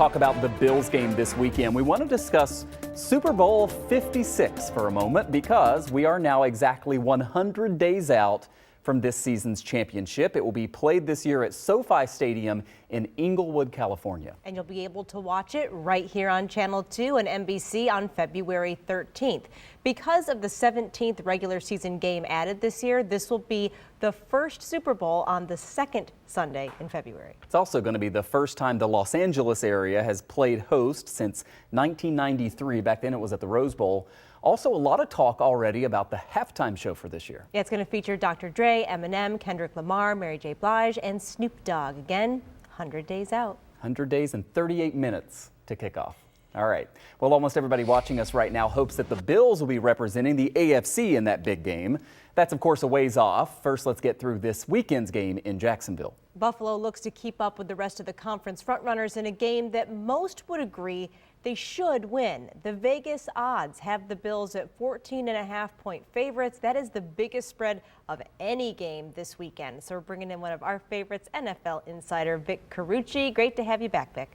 Talk about the Bills game this weekend. We want to discuss Super Bowl 56 for a moment because we are now exactly 100 days out from this season's championship. It will be played this year at SoFi Stadium in Inglewood, California. And you'll be able to watch it right here on Channel 2 and NBC on February 13th. Because of the 17th regular season game added this year, this will be the first Super Bowl on the second Sunday in February. It's also going to be the first time the Los Angeles area has played host since 1993. Back then it was at the Rose Bowl. Also, a lot of talk already about the halftime show for this year. Yeah, it's going to feature Dr. Dre, Eminem, Kendrick Lamar, Mary J. Blige, and Snoop Dogg. Again, 100 days out. 100 days and 38 minutes to kick off. All right. Well, almost everybody watching us right now hopes that the Bills will be representing the AFC in that big game. That's, of course, a ways off. First, let's get through this weekend's game in Jacksonville. Buffalo looks to keep up with the rest of the conference frontrunners in a game that most would agree they should win. The Vegas odds have the Bills at 14.5-point favorites. That is the biggest spread of any game this weekend. So we're bringing in one of our favorites, NFL insider Vic Carucci. Great to have you back, Vic.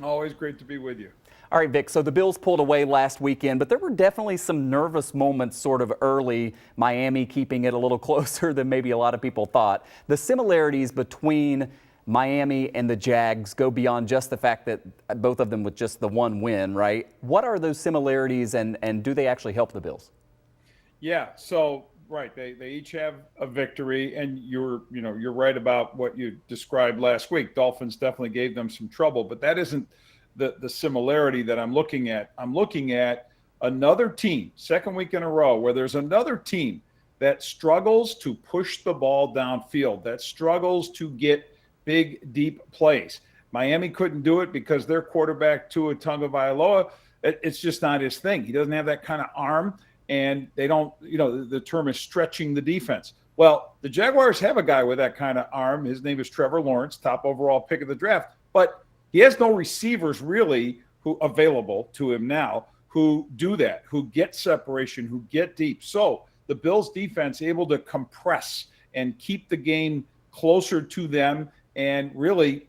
Always great to be with you. All right, Vic, so the Bills pulled away last weekend, but there were definitely some nervous moments sort of early, Miami keeping it a little closer than maybe a lot of people thought. The similarities between Miami and the Jags go beyond just the fact that both of them with just the one win, right? What are those similarities, and do they actually help the Bills? Yeah, so right, they each have a victory, and you're right about what you described last week. Dolphins definitely gave them some trouble, but that isn't the similarity that I'm looking at. I'm looking at another team, second week in a row, where there's another team that struggles to push the ball downfield, that struggles to get big, deep plays. Miami couldn't do it because their quarterback, Tua Tagovailoa, it's just not his thing. He doesn't have that kind of arm, and they don't, the term is stretching the defense. Well, the Jaguars have a guy with that kind of arm. His name is Trevor Lawrence, top overall pick of the draft, but he has no receivers really who available to him now who do that, who get separation, who get deep. So the Bills defense able to compress and keep the game closer to them and really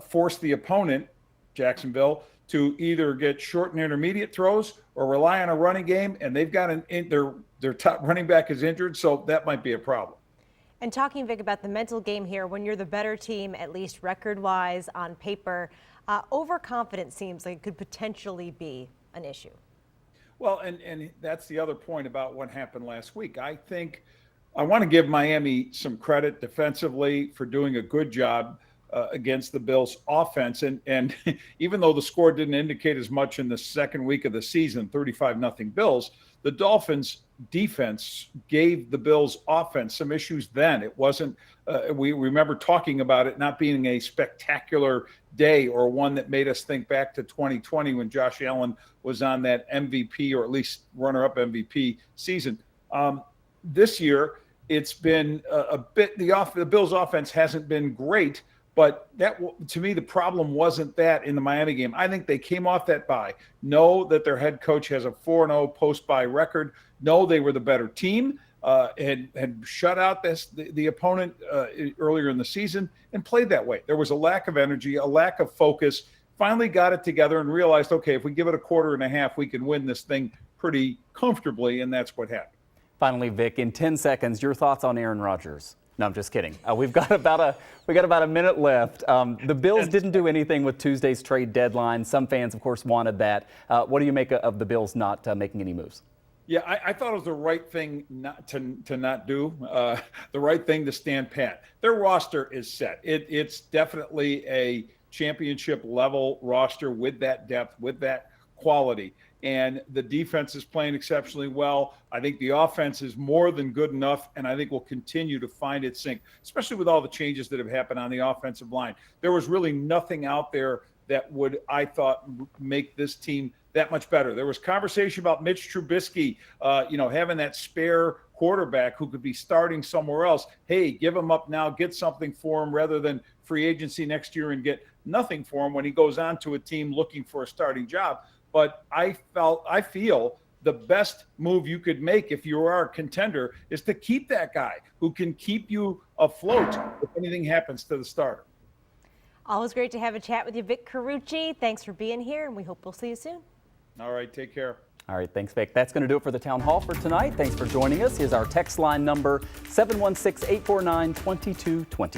force the opponent, Jacksonville, to either get short and intermediate throws or rely on a running game. And they've got their top running back is injured, so that might be a problem. And talking, Vic, about the mental game here, when you're the better team, at least record-wise on paper, overconfidence seems like it could potentially be an issue. Well, and that's the other point about what happened last week. I think I want to give Miami some credit defensively for doing a good job against the Bills offense. And even though the score didn't indicate as much in the second week of the season, 35-0 Bills, the Dolphins defense gave the Bills offense some issues then. It wasn't, we remember talking about it not being a spectacular day or one that made us think back to 2020 when Josh Allen was on that MVP or at least runner-up MVP season. This year, it's been a bit, the Bills offense hasn't been great, but that, to me, the problem wasn't that in the Miami game. I think they came off that bye, know that their head coach has a 4-0 post-bye record, know they were the better team, had shut out the opponent earlier in the season and played that way. There was a lack of energy, a lack of focus, finally got it together and realized, okay, if we give it a quarter and a half, we can win this thing pretty comfortably, and that's what happened. Finally, Vic, in 10 seconds, your thoughts on Aaron Rodgers. No, I'm just kidding. We've got about a minute left. The Bills didn't do anything with Tuesday's trade deadline. Some fans, of course, wanted that. What do you make of the Bills not making any moves? Yeah, I thought it was the right thing not to not do, the right thing to stand pat. Their roster is set. It's definitely a championship level roster with that depth, with that quality. And the defense is playing exceptionally well. I think the offense is more than good enough, and I think will continue to find its sync, especially with all the changes that have happened on the offensive line. There was really nothing out there that would, I thought, make this team that much better. There was conversation about Mitch Trubisky, having that spare quarterback who could be starting somewhere else. Hey, give him up now, get something for him rather than free agency next year and get nothing for him when he goes on to a team looking for a starting job. But I feel the best move you could make if you are a contender is to keep that guy who can keep you afloat if anything happens to the starter. Always great to have a chat with you, Vic Carucci. Thanks for being here, and we hope we'll see you soon. All right, take care. All right, thanks, Vic. That's going to do it for the Town Hall for tonight. Thanks for joining us. Here's our text line number, 716-849-2220.